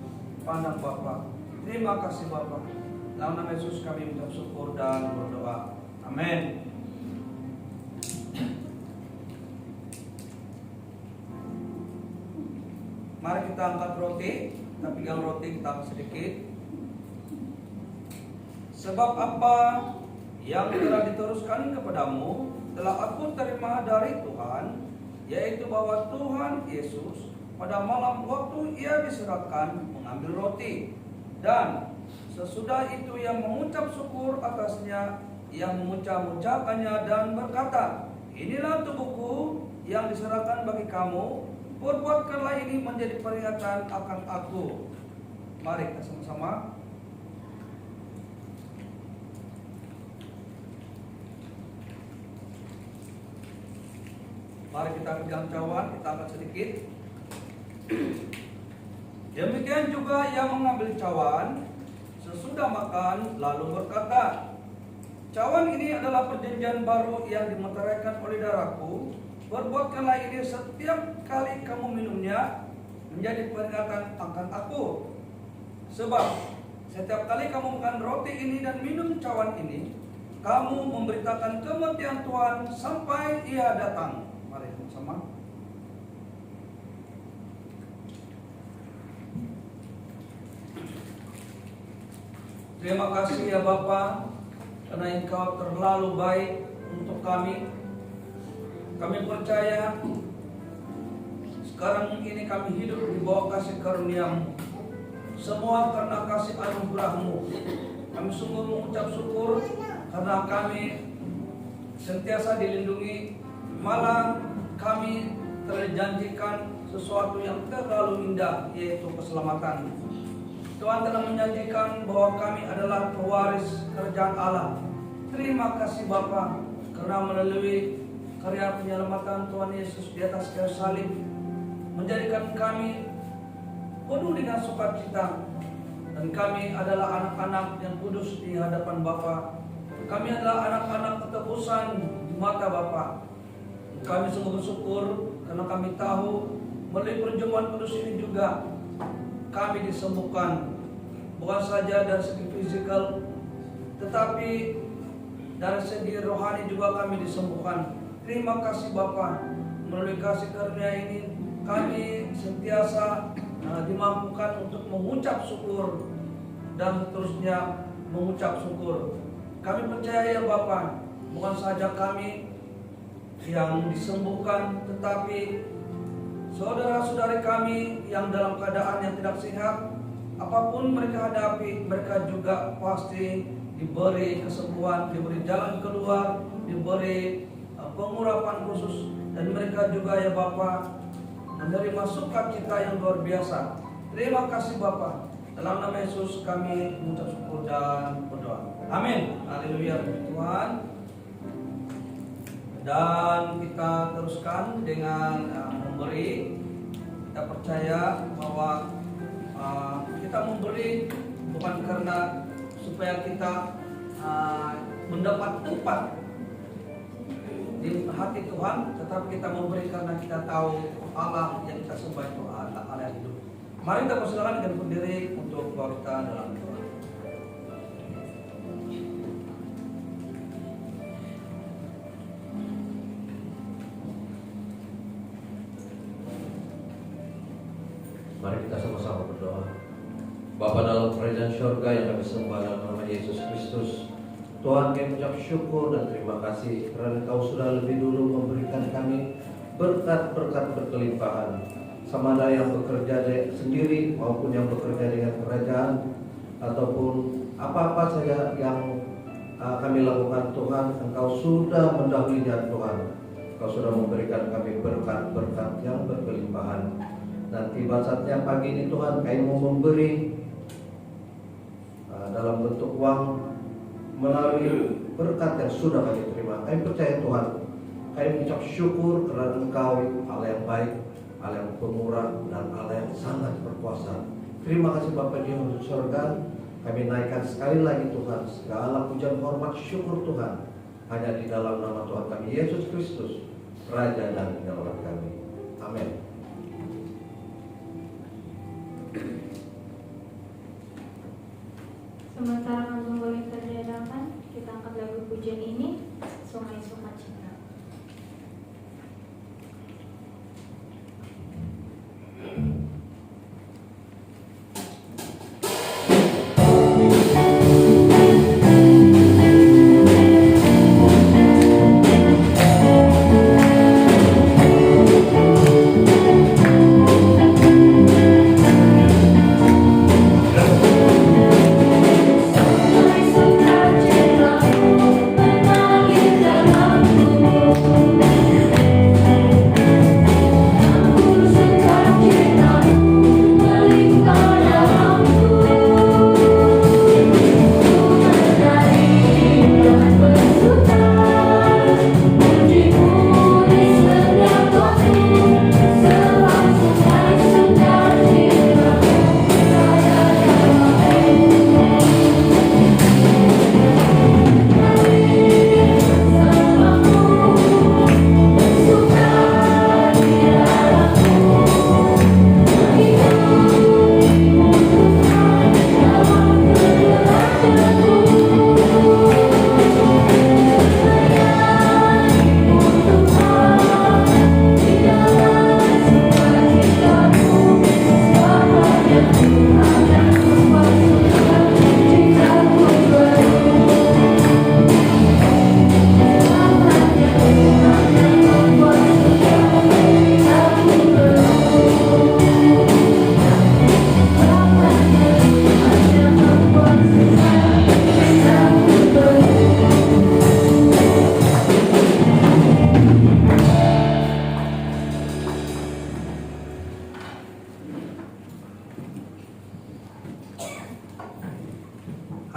pandang Bapa. Terima kasih Bapa. Dalam nama Yesus kami mengucap syukur dan berdoa. Amin. Mari kita angkat roti, kita pegang roti, kita angkat sedikit. Sebab apa yang telah diteruskan kepadamu telah aku terima dari Tuhan, yaitu bahwa Tuhan Yesus pada malam waktu ia diserahkan mengambil roti, dan sesudah itu ia mengucap syukur atasnya, ia mengucap-ucapkannya dan berkata, inilah tubuhku yang diserahkan bagi kamu, perbuatkanlah ini menjadi peringatan akan aku. Mari kita sama-sama. Mari kita pegang cawan, kita angkat sedikit. Demikian juga ia mengambil cawan sesudah makan, lalu berkata, cawan ini adalah perjanjian baru yang dimeteraikan oleh darahku. Perbuatkanlah ini setiap kali kamu minumnya menjadi peringatan akan aku. Sebab setiap kali kamu makan roti ini dan minum cawan ini, kamu memberitakan kematian Tuhan sampai ia datang. Mari sama-sama. Terima kasih ya Bapa, karena Engkau terlalu baik untuk kami. Kami percaya sekarang ini kami hidup di bawah kasih karunia-Mu. Semua karena kasih anugerah-Mu. Kami sungguh mengucap syukur karena kami sentiasa dilindungi. Malah kami terjanjikan sesuatu yang terlalu indah, yaitu keselamatan. Tuhan telah menjanjikan bahwa kami adalah pewaris kerajaan Allah. Terima kasih Bapa, karena melalui karya penyelamatan Tuhan Yesus di atas kayu salib menjadikan kami penuh dengan sukacita, dan kami adalah anak-anak yang kudus di hadapan Bapa. Kami adalah anak-anak ketebusan di mata Bapa. Kami sungguh bersyukur karena kami tahu melalui perjamuan kudus ini juga kami disembuhkan, bukan saja dari segi fisikal, tetapi dari segi rohani juga kami disembuhkan. Terima kasih Bapa, melalui kasih karunia ini kami sentiasa dimampukan untuk mengucap syukur dan seterusnya mengucap syukur. Kami percaya ya Bapa, bukan saja kami yang disembuhkan, tetapi saudara-saudari kami yang dalam keadaan yang tidak sehat, apapun mereka hadapi, mereka juga pasti diberi kesembuhan, diberi jalan keluar, diberi pengurapan khusus, dan mereka juga ya Bapa menerima sukacita yang luar biasa. Terima kasih Bapa. Dalam nama Yesus kami mengucap syukur dan berdoa. Amin. Haleluya Tuhan. Dan kita teruskan dengan memberi. Kita percaya bahwa kita memberi bukan karena supaya kita mendapat tempat di hati Tuhan, tetapi kita memberi karena kita tahu Allah yang kita sembah itu Allah yang hidup. Mari kita persilakan dengan berdiri untuk doa kita dalam doa. Mari kita sama-sama berdoa. Bapa dalam kerajaan surga yang kami sembah dalam nama Yesus Kristus, Tuhan, kami mengucap syukur dan terima kasih karena Engkau sudah lebih dulu memberikan kami berkat-berkat berkelimpahan, sama ada yang bekerja sendiri maupun yang bekerja dengan kerajaan ataupun apa-apa saja yang kami lakukan. Tuhan, Engkau sudah mendahulunya Tuhan. Engkau sudah memberikan kami berkat-berkat yang berkelimpahan. Dan tiba saatnya pagi ini Tuhan, kami mau memberi dalam bentuk uang melalui berkat yang sudah kami terima. Kami percaya Tuhan, kami mengucap syukur karena Engkau Allah yang baik, Allah yang pemurah, dan Allah yang sangat berkuasa. Terima kasih Bapa di surga. Kami naikkan sekali lagi Tuhan segala pujian, hormat, syukur Tuhan hanya di dalam nama Tuhan kami Yesus Kristus, Raja dan Penyelamat kami. Amin. Sementara kantung boleh terjadikan, kita angkat lagu pujian ini, Sungai Sukacita.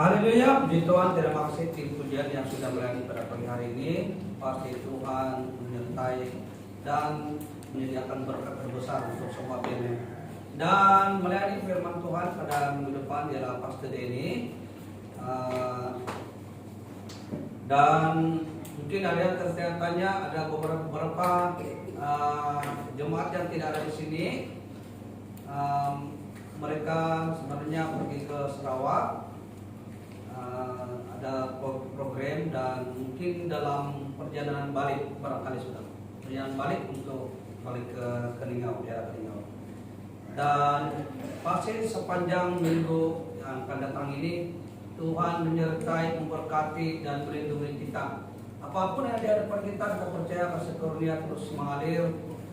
Haleluya, puji Tuhan. Terima kasih tim pujian yang sudah melayani pada pagi hari ini. Pasti Tuhan menyertai dan menyediakan berkat terbesar untuk semua tim. Dan melayani firman Tuhan pada minggu depan ialah Pastor Denny. Dan Mungkin ada yang tertanya, ada beberapa jemaat yang tidak ada di sini. Mereka sebenarnya pergi ke Sarawak, ada program, dan mungkin dalam perjalanan balik barangkali sudah perjalanan balik untuk balik ke Ningau, daerah Ningau. Dan pasti sepanjang minggu yang akan datang ini Tuhan menyertai, memberkati, dan melindungi kita. Apapun yang ada di depan kita percaya kasih karunia terus mengalir,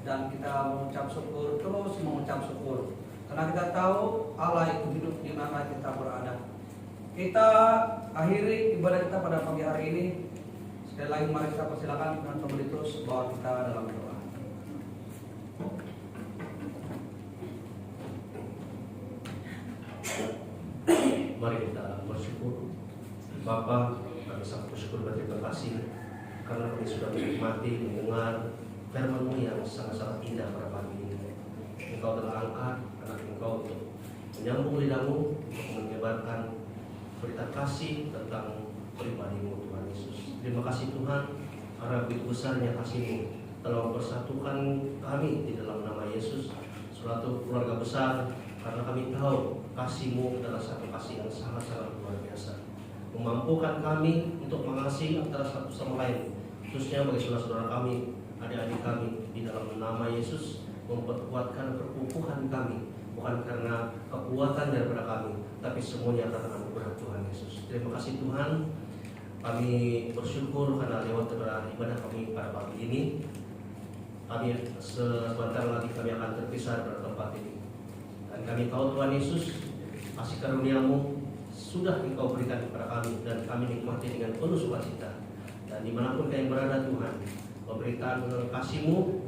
dan kita mengucap syukur, terus mengucap syukur. Karena kita tahu Allah itu hidup di mana kita berada. Kita akhiri ibadah kita pada pagi hari ini. Sekali lagi mari kita persilakan Tuhan kembali terus bawa kita dalam doa. Mari kita bersyukur. Bapa, kami sangat bersyukur dan terima kasih karena kami sudah menikmati mendengar firman-Mu yang sangat-sangat indah pada pagi ini. Engkau telah angkat anak Engkau untuk menyambung lidahmu untuk menyebarkan berita kasih tentang pribadi-Mu, Tuhan Yesus. Terima kasih Tuhan karena begitu besarnya kasih-Mu telah mempersatukan kami di dalam nama Yesus, suatu keluarga besar, karena kami tahu kasih-Mu adalah satu kasih yang sangat-sangat luar biasa, memampukan kami untuk mengasihi antara satu sama lain, khususnya bagi saudara-saudara kami, adik-adik kami di dalam nama Yesus, memperkuatkan perkukuhan kami, bukan karena kekuatan daripada kami, tapi semuanya karena anugerah Tuhan Yesus. Terima kasih Tuhan. Kami bersyukur karena lewat ibadah kami pada pagi ini, kami sebentar lagi kami akan terpisah dari tempat ini. Dan kami tahu Tuhan Yesus, kasih karunia-Mu sudah Engkau berikan kepada kami, dan kami nikmati dengan penuh sukacita. Dan dimanapun kami berada Tuhan, pemberitaan kasih-Mu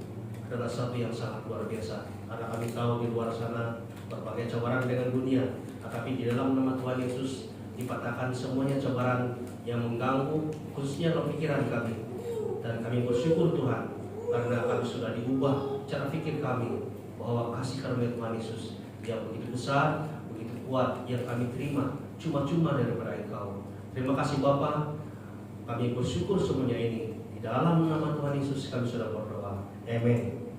adalah satu yang sangat luar biasa. Karena kami tahu di luar sana berbagai cobaan dengan dunia, tetapi di dalam nama Tuhan Yesus dipatahkan semuanya cobaan yang mengganggu khususnya dalam pikiran kami. Dan kami bersyukur Tuhan karena kami sudah diubah cara pikir kami, bahwa kasih karunia Tuhan Yesus yang begitu besar, begitu kuat, yang kami terima cuma-cuma daripada Engkau. Terima kasih Bapa. Kami bersyukur semuanya ini di dalam nama Tuhan Yesus kami sudah berdoa. Amin.